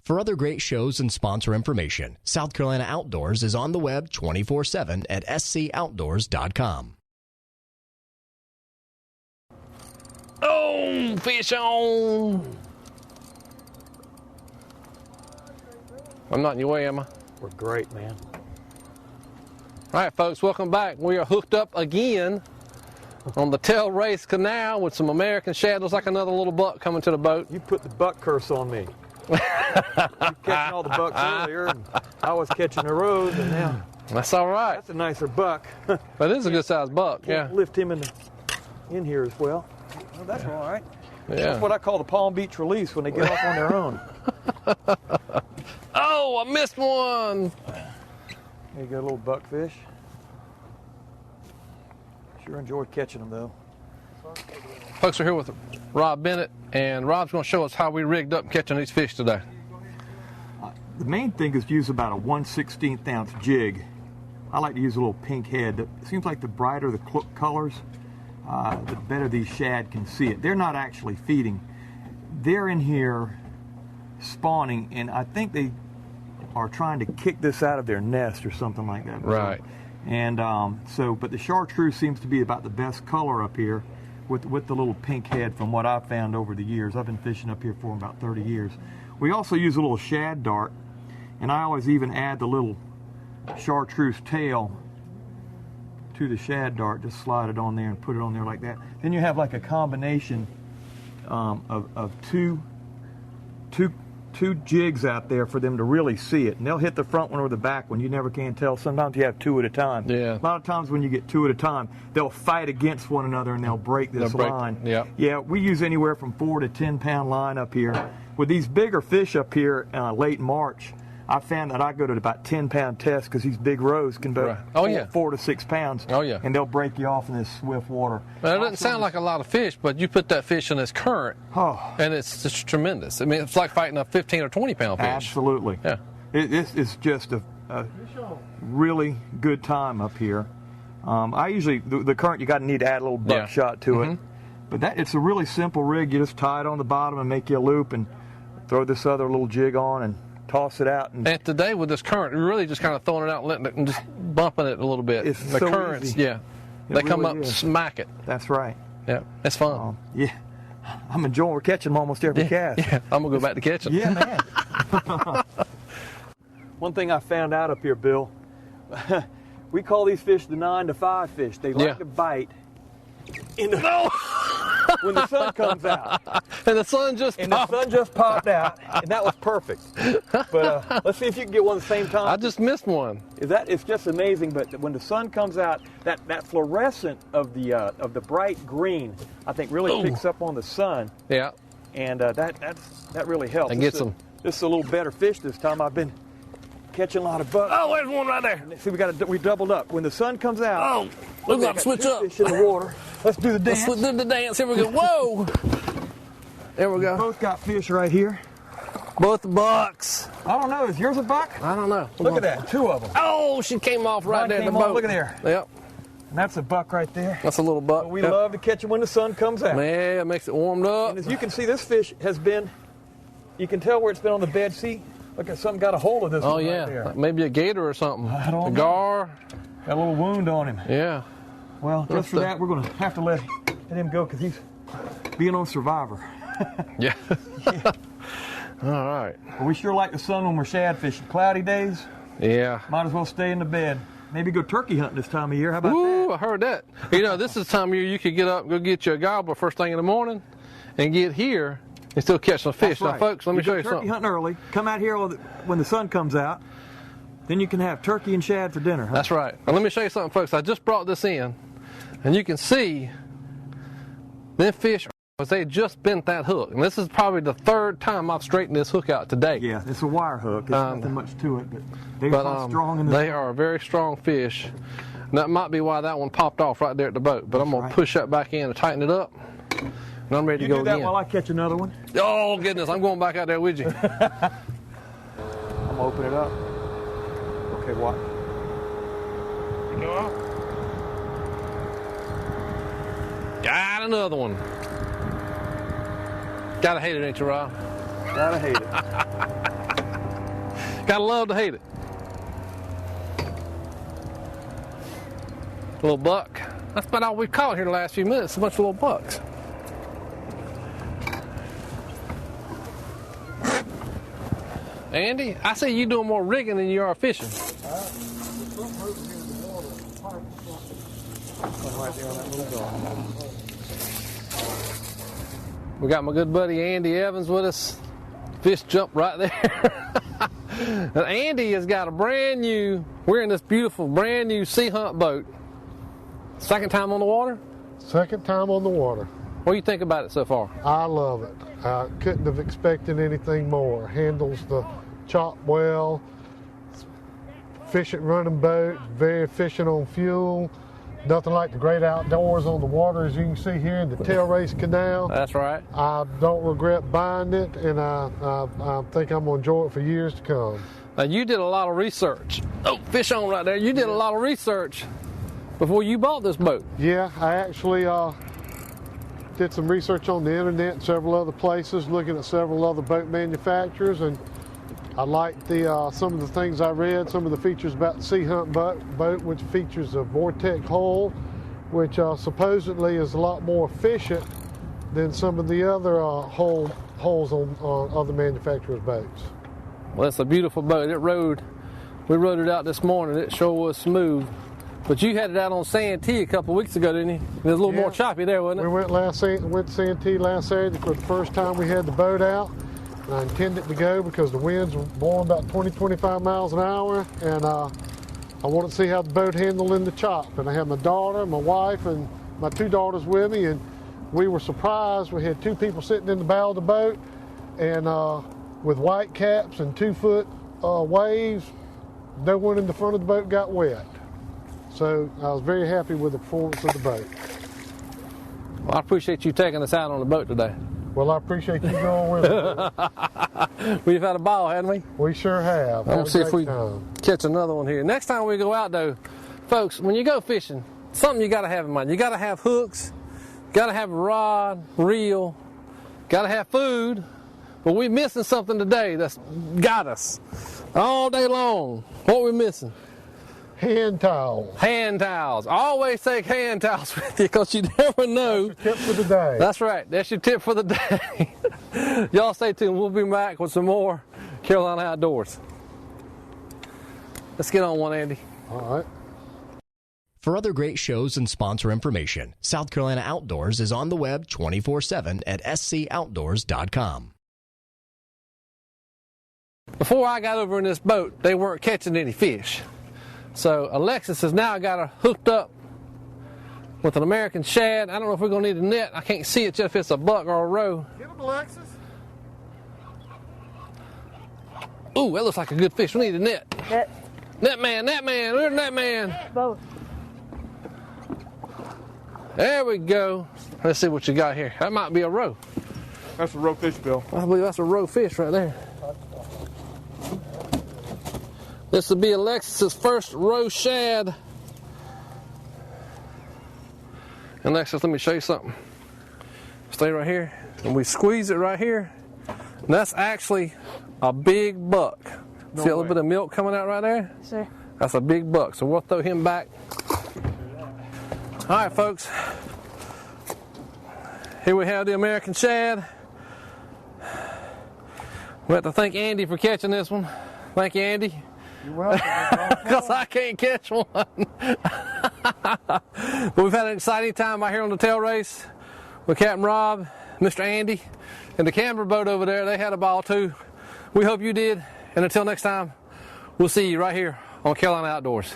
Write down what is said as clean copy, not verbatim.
For other great shows and sponsor information, South Carolina Outdoors is on the web 24/7 at scoutdoors.com. Oh, fish on! I'm not in your way, am I? We're great, man. All right, folks, welcome back. We are hooked up again on the Tailrace Canal with some American shad. Looks like another little buck coming to the boat. You put the buck curse on me. You catching all the bucks earlier, and I was catching the rows, and now that's all right. That's a nicer buck. That is a good sized buck. Yeah. Lift him in here as well. Oh, that's all right. Yeah. That's what I call the Palm Beach release when they get off on their own. Oh, I missed one. There you go, a little buckfish. Sure enjoyed catching them though. Folks, we're here with Rob Bennett, and Rob's going to show us how we rigged up catching these fish today. The main thing is to use about a 1/16 ounce jig. I like to use a little pink head. It seems like the brighter the colors, the better these shad can see it. They're not actually feeding. They're in here spawning, and I think they are trying to kick this out of their nest or something like that. Right. And but the chartreuse seems to be about the best color up here with the little pink head from what I've found over the years. I've been fishing up here for about 30 years. We also use a little shad dart, and I always even add the little chartreuse tail to the shad dart. Just slide it on there and put it on there like that. Then you have like a combination of two jigs out there for them to really see it, and they'll hit the front one or the back one. You never can tell. Sometimes you have two at a time. Yeah. A lot of times when you get two at a time, they'll fight against one another and they'll break this line. Yeah. Yeah. We use anywhere from 4 to 10 pound line up here. With these bigger fish up here, late March, I found that I go to about 10 pound test because these big rows can go right. 4 to 6 pounds. Oh yeah. And they'll break you off in this swift water. Well, it doesn't sound like a lot of fish, but you put that fish in this current, and it's just tremendous. I mean, it's like fighting a 15 or 20 pound fish. Absolutely. Yeah. It's just a really good time up here. I usually, the current, you got to need to add a little buckshot to it. But it's a really simple rig. You just tie it on the bottom and make you a loop and throw this other little jig on and toss it out. And today with this current, you're really just kind of throwing it out and letting it and just bumping it a little bit. It's the so currents, easy. yeah. They come up and smack it. That's right. Yeah, it's fun. Yeah. I'm enjoying, we're catching them almost every cast. Yeah, I'm going to go back to catching. Yeah, man. One thing I found out up here, Bill, we call these fish the 9 to 5 fish. They like to bite when the sun comes out. And the sun just popped out, and that was perfect. But let's see if you can get one at the same time. I just missed one. It's just amazing. But when the sun comes out, that fluorescent of the bright green, I think really picks up on the sun. Yeah. And that really helps. And gets them. This is a little better fish this time. I've been catching a lot of bucks. Oh, there's one right there. See, we doubled up. When the sun comes out, we're going to switch up. Fish in the water. Let's do the dance. Let's do the dance. Here we go. Whoa. There we go. Both got fish right here. Both bucks. I don't know. Is yours a buck? I don't know. Look at that. 2 of them. Oh, she came off right there in the boat. Look at there. Yep. And that's a buck right there. That's a little buck. We love to catch them when the sun comes out. Man, it makes it warmed up. And as you can see, this fish has been, you can tell where it's been on the bed. See, look at something got a hold of this one right there. Like maybe a gator or something. I don't know. A gar. Got a little wound on him. Yeah. Well, just for that, we're going to have to let him go because he's being on Survivor. Yeah. All right. Well, we sure like the sun when we're shad fishing. Cloudy days. Yeah. Might as well stay in the bed. Maybe go turkey hunting this time of year. How about that? Ooh, I heard that. You know, this is the time of year you could get up, go get you a gobbler first thing in the morning, and get here and still catch some fish. That's right. Now, folks, let me show you turkey something. Hunting early. Come out here when the sun comes out. Then you can have turkey and shad for dinner. Huh? That's right. Now, let me show you something, folks. I just brought this in, and you can see them fish. They just bent that hook, and this is probably the 3rd time I've straightened this hook out today. Yeah, it's a wire hook. There's nothing much to it, but they're strong in this. They are a very strong fish. And that might be why that one popped off right there at the boat. But I'm going to push that back in and tighten it up, and I'm ready to go again. You do that while I catch another one? Oh, goodness. I'm going back out there with you. I'm going to open it up. Okay, watch. Go out. Got another one. Gotta hate it, ain't you, Rob? Gotta hate it. Gotta love to hate it. Little buck. That's about all we've caught here the last few minutes. A bunch of little bucks. Andy, I see you doing more rigging than you are fishing. We got my good buddy Andy Evans with us. Fish jumped right there. And Andy has got a brand new, we're in this beautiful brand new sea hunt boat. Second time on the water? Second time on the water. What do you think about it so far? I love it. I couldn't have expected anything more. Handles the chop well, efficient running boat, very efficient on fuel. Nothing like the great outdoors on the water, as you can see here in the Tailrace Canal. That's right. I don't regret buying it, and I think I'm going to enjoy it for years to come. Now, you did a lot of research. Oh, fish on right there. You did a lot of research before you bought this boat. Yeah, I actually did some research on the internet and several other places, looking at several other boat manufacturers, and I liked some of the things I read, some of the features about the Sea Hunt boat, which features a Vortex hull, which supposedly is a lot more efficient than some of the other hulls on other manufacturers' boats. Well, it's a beautiful boat. We rode it out this morning. It sure was smooth. But you had it out on Santee a couple of weeks ago, didn't you? It was a little more choppy there, wasn't it? We went to Santee last Saturday for the first time we had the boat out. And I intended to go because the winds were blowing about 20-25 miles an hour, and I wanted to see how the boat handled in the chop. And I had my daughter, my wife, and my two daughters with me, and we were surprised. We had two people sitting in the bow of the boat, and with white caps and 2-foot waves, no one in the front of the boat got wet. So I was very happy with the performance of the boat. Well, I appreciate you taking us out on the boat today. Well, I appreciate you going with me. We've had a ball, haven't we? We sure have. I'm going to see if we catch another one here. Next time we go out, though, folks, when you go fishing, something you got to have in mind. You got to have hooks, got to have a rod, reel, got to have food. But we're missing something today that's got us all day long. What are we missing? Hand towels. Hand towels. Always take hand towels with you because you never know. That's your tip for the day. That's right. That's your tip for the day. Y'all stay tuned. We'll be back with some more Carolina Outdoors. Let's get on one, Andy. All right. For other great shows and sponsor information, South Carolina Outdoors is on the web 24/7 at scoutdoors.com. Before I got over in this boat, they weren't catching any fish. So Alexis has now got her hooked up with an American shad. I don't know if we're going to need a net. I can't see it yet if it's a buck or a roe. Get him, Alexis. Ooh, that looks like a good fish. We need a net. Net man. Where's the net man? Both. There we go. Let's see what you got here. That might be a roe. That's a roe fish, Bill. I believe that's a roe fish right there. This will be Alexis's first roe shad. And Alexis, let me show you something. Stay right here. And we squeeze it right here. And that's actually a big buck. See a little bit of milk coming out right there? Sir. That's a big buck. So we'll throw him back. All right, folks. Here we have the American shad. We have to thank Andy for catching this one. Thank you, Andy. You're welcome. Because I can't catch one. But we've had an exciting time out here on the Tailrace with Captain Rob, Mr. Andy, and the camber boat over there. They had a ball too. We hope you did. And until next time, we'll see you right here on Carolina Outdoors.